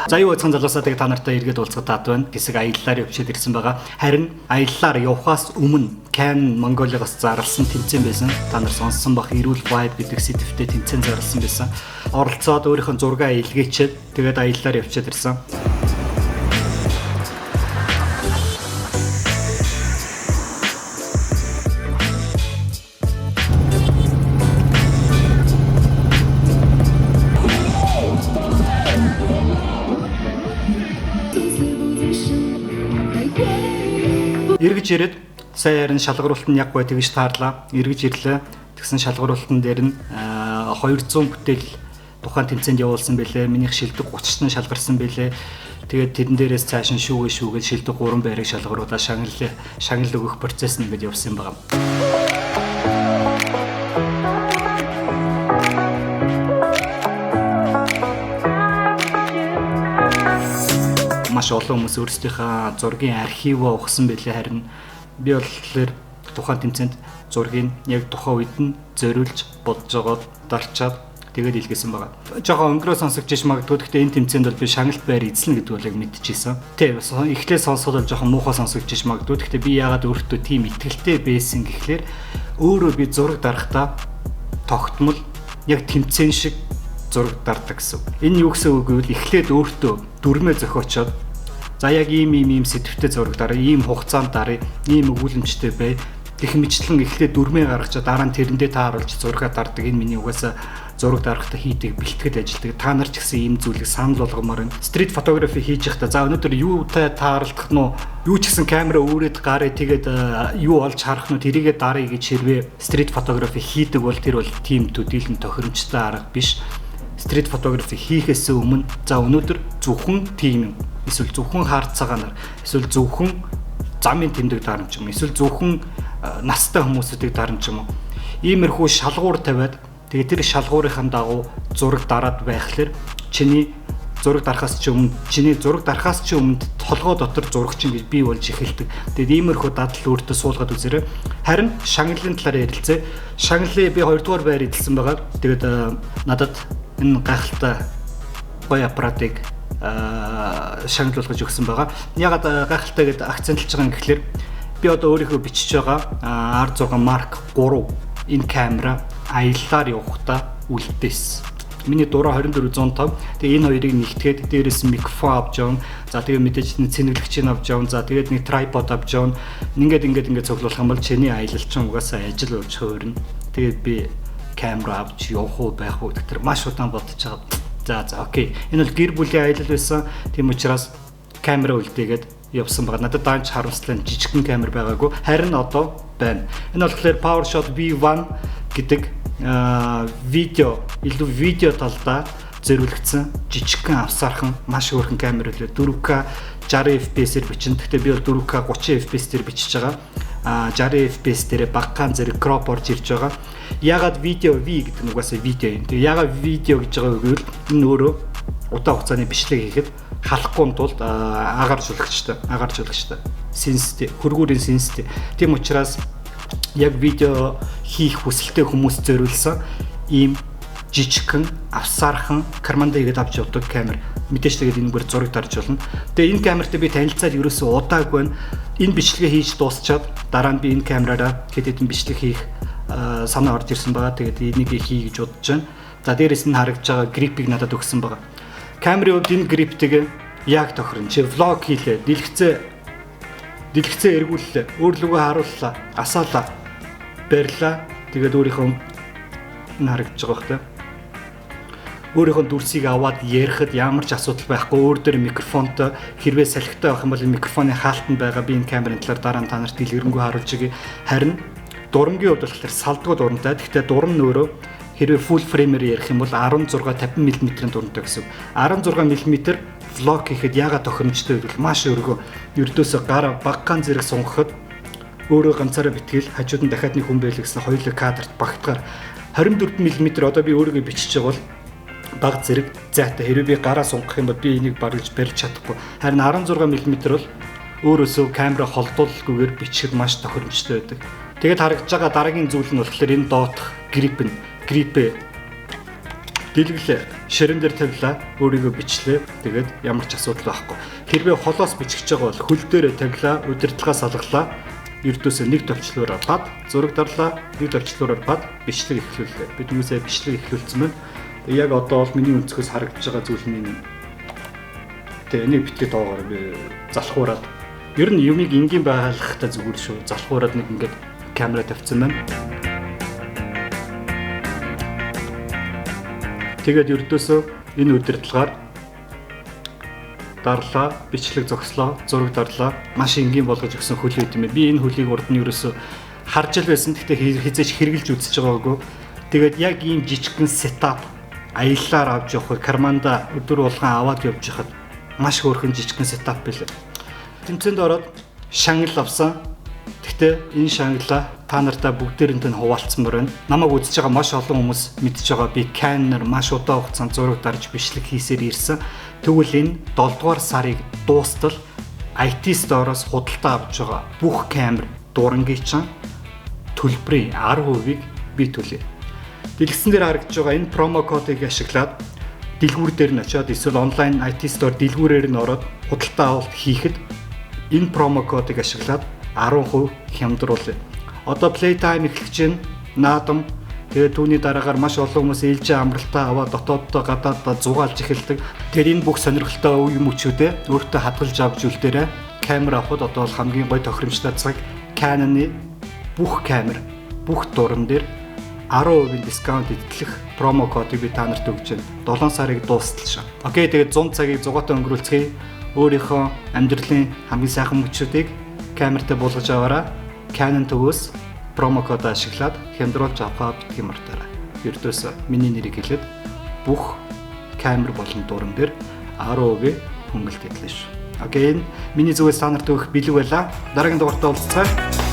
За юу цан залуусаа тэгээ та нартай эргээд уулзах таад байна. Хэсэг аяллаар явчихад ирсэн байгаа. Харин аяллаар явхаас өмнө Canon Mongolia-гаас зарласан тэмцээн байсан. Та нар сонссон бах эрүүл vibe гэдэг сэдвтэй тэмцээн зарласан байсан. Оролцоод өөрийнхөө зургаа илгээчээд тэгээд аяллаар явчихад ирсэн. Эргэж ирээд сая харин шалгаруулалт нь яг бай тэгж таарлаа. Эргэж ирлээ. Тэгсэн шалгаруулалтын дээр нь 200 бүтээл тухайн тэмцээнд явуулсан байлээ. Минийх шилдэг 30 нь шалгарсан байлээ. Тэгээд тэрэн дээрээс цааш нь шүүгээд шилдэг 3 байрыг шалгаруулаад шагнал өгөх процесс нь ингэж явсан байгаа. Маш олон хүмүүс өөрсдийнхээ зургийн архиваа ухсан байлээ. Харин би болохоор тухайн тэмцээнд зургийг яг тухайн үед нь зориулж бодож байгаа дарчаад тэгээд илгээсэн байгаа. Жохоо өнгөрөө сонсогдож магадгүй. Гэхдээ энэ тэмцээнд бол би шагналт байр эзлэнэ гэдэг болыг мэдчихсэн. Тэ эхлээд сонсоход бол жоохон муухай сонсогдож магадгүй. Гэхдээ би яагаад өөртөө тийм итгэлтэй байсан гэхлээр өөрөө би зураг дарахдаа тогтмол яг тэмцээн шиг зураг дардаг гэсэн. Энэ юу гэсэн үг вэ? Эхлээд өөртөө дүрмээ зохиочоод за яг ийм сэдвтэй зураг дараа, ийм хугацаанд дараа, ийм өгүүлэмжтэй бай. Гэх мэтлэн эхлээд дүрмээ гаргачаа дараа нь тэрэндээ тааруулж зургаа дардаг. Энэ миний угаасаа зураг дарахтаа хийдэг бэлтгэд ажилдаг. Та нар ч гэсэн ийм зүйлийг санал болгомоор байна. Стрит фотографи хийж байхдаа за өнөөдөр юутай тааралдах нь юу ч гэсэн камера өөрөд гараа тэгээд юу олж харах нь тэрийгээ даръя гэж хэрвээ стрит фотографи хийдэг бол тэр бол тийм төдийлөн тохиромжтой арга биш. Стрит фотографи хийхээс өмнө за өнөөдөр зөвхөн тийм эсвэл зөвхөн хаард цагаанаар эсвэл зөвхөн замын тэмдэг дарамж юм эсвэл зөвхөн настай хүмүүсүүдийг дарамж юм уу иймэрхүү шалгуур тавиад тэгээд тэр шалгуурын дагуу зураг дараад байхлаар чиний зураг дарахаас ч өмнө толгой дотор зурагчин гэж бий болж эхэлдэг. Тэгээд иймэрхүү дадал өөртөө суулгаад үзээрэй. Харин шагналын талаар ярилцъя. Шагналыг би 2 дугаар байр эзэлсэн байгаа. Тэгээд надад энэ гайхалтай гоё аппаратыг шагналуулж өгсөн байгаа. Ягаад гайхалтай гэдэг акцентлж байгаа юм гэхэлэр би одоо өөрийнхөө бичиж байгаа R6 Mark 3 энэ камера аяллаар явахдаа үлдээсэн. Миний дураа 2405. Тэгээ энэ хоёрыг нэгтгээд дээрээс микрофон авч явна. За тэгээ мэдээж цэнэглэгчийг авч явна. За тэгээд нэг трайпод авч явна. Ингээд цуглуулах юм бол чиний аялалчин угаасаа ажил болж хөөрнө. Тэгээд би камера авч явах уу байх уу гэдэг маш удаан бодож байгаа. За окей. Энэ бол гэр бүлийн аялал байсан. Тийм учраас камера үлдээгээд явсан байгаа. Надад даанч харамслан жижигхэн камер байгаагүй. Харин одоо байна. Энэ болохоор PowerShot V1 гэдэг видео талдаа зориулагдсан жижигхэн авсаархан маш хөөрхөн камер үлээ. 4K 60 FPS-ээр бичэн. Гэхдээ би бол 4K 30 FPS-ээр бичиж байгаа. 60 FPS дээр багахан зэрэг crop орж ирж байгаа. Ягаад видео V гэдэг нь угаасаа видео юм. Тэгээ ягаад видео гэж байгаа вэ гэвэл энэ өөрөө удаан хугацааны бичлэг хийхэд халахгүй тулд агаар жуулагчтай сенситив хөргүүрийн сенситив. Тийм учраас яг видео хийх хүсэлтэй хүмүүс зориулсан ийм жижигхэн авсаархан карманда игээд авч явдаг камер. Мэдээж тэгээд энэгээр зураг дарж болно. Тэгээ энэ камертай би танилцаад ерөөсөө удаагүй байна. Энэ бичлэгээ хийж дуусчаад дараа нь би энэ камераараа хэд хэдэн бичлэг хийх санаа орж ирсэн байгаа. Тэгээд энийг хий гэж бодож байна. За дээрээс нь харагдж байгаа грипийг надад өгсөн байгаа. Камерын хувьд энэ гриптэйг яг тохирно. Чи влог хийлээ, дэлгэцээ эргүүллээ, өөрлөгөө харууллаа, асаалаа, барьлаа. Тэгээд өөрийнхөө энэ харагдж байгаа хөөхтэй. Өөрийнхөө дүрсийг аваад ярихад ямар ч асуудал байхгүй. Өөр дээр микрофонтой хэрвээ салхитай байх юм бол микрофоны хаалтанд байгаа би энэ камерын талаар дараа нь та нарт дэлгэрэнгүй харуулж өгье. Харин дурамгийн хувьд болохоор салдгүй дурамтай. Гэхдээ дурам нь өөрөө хэрвээ full frame-ээр ярих юм бол 16-50 мм-ийн дурамтай гэсэн. 16 мм влог хийхэд яагаад тохиромжтой вэ гэвэл маш өргөө ердөөсөө гар багахан зэрэг сунгахад өөрөө ганцаараа битгэл хажууд нь дахиад нэг хүн байлаа гэсэн хоёулаа кадрт багтгаар 24 мм одоо би өөрийгөө бичиж байгаа бол баг зэрэг зайтай. Хэрвээ би гараа сунгах юм бол би энийг барилж барьж чадахгүй. Харин 16 мм бол өөрөөсөө камера холдуулалгүйгээр бичихэд маш тохиромжтой байдаг. Тэгээд харагдж байгаа дараагийн зүйл нь болохоор энэ доотх грипээ Дэлгэлээ. Ширэн дээр тавилаа. Өөрийгөө бичлээ. Тэгээд ямар ч асуудал байхгүй. Хэрвээ холоос бичихж байгаа бол хөл дээрээ тавилаа, удирдлагаа салгалаа. Ердөөсөө нэг товчлуур бад, зураг дарлаа, нэг товчлуур бад бичлэг эхлүүллээ. Бид хүмүүсээ бичлэг эхлүүлсэн байна. Яг одоо бол миний өнцгөөс харагдаж байгаа зүйл нь тэгээ энийг битгий тоогоор би залхуураад ер нь юмыг энгийн байгалахтай зүгээр шүү. Залхуураад нэг ингээд камера тавьсан байна. Тэгээд ердөөсөө энэ удирдлагаар дарлаа, бичлэг зогслоо, зураг дарлаа. Маш энгийн болгож өгсөн хөл байт юм байна. Би энэ хөлийг урд нь ерөөсөө харж л байсан. Гэхдээ хизээч хэрэгжилж үзэж байгаагүй. Тэгээд яг ийм жижигхэн сетап аяллаар авч явах, карманда өдөр болгон аваад явж хахад маш хөөрхөн жижигхэн сетап билээ. Тэмцээнд ороод шангал авсан. Гэхдээ энэ шангалаа та нартаа бүгдээрээ хуваалцмаар байна. Намайг үзэж байгаа маш олон хүмүүс мэдж байгаа би Canon-аар маш удаан хугацаанд зураг дарж бичлэг хийсээр ирсэн. Тэгвэл энэ 7 дугаар сарыг дуустал IT Store-оос худалдаа авч байгаа бүх камер дурангийн чан төлбөрийн 10%-ийг би төлье. Дэлгэсэн дээр харагдж байгаа энэ промо кодыг ашиглаад дэлгүүр дээр нь очиод эсвэл онлайн IT Store дэлгүүрээр нь ороод худалдаа авалт хийхэд энэ промо кодыг ашиглаад 10% хямдруулъя. Одоо Playtime эхлэж байна. Наадам тэгээд түүний дараагаар маш олон хүмүүс ээлжийн амралтаа аваад дотооддоо гадааддаа зугаалж эхэлдэг. Тэгэхээр энэ бүх сонирхолтой үе мөчүүдээ өөртөө хадгалж авч үлдээрээ камер авахд одоо бол хамгийн гоё тохиромжтой цаг Canon-ы бүх камер, бүх дуран дээр 10% дискаунт идэх промо кодыг би та нарт өгч байна. 7 сарыг дуустал шаа. Окей, тэгээд 100 цагийг зугаатай өнгөрүүлцгээе. Өөрийнхөө амьдралын хамгийн сайхан мөчүүдийг камертай буулгаж аваарай. Canon төвөөс промо код ашиглаад хямдруулж авах гэдгийг мартаарай. Ердөөсөө миний нэрийг хэлээд бүх камер болон дуран дээр 10% хөнгөлт идэлнэ шүү. Окей, миний зүгээс та нарт өгөх бэлэг байлаа. Дараагийн дугаартаа уулзцгаая.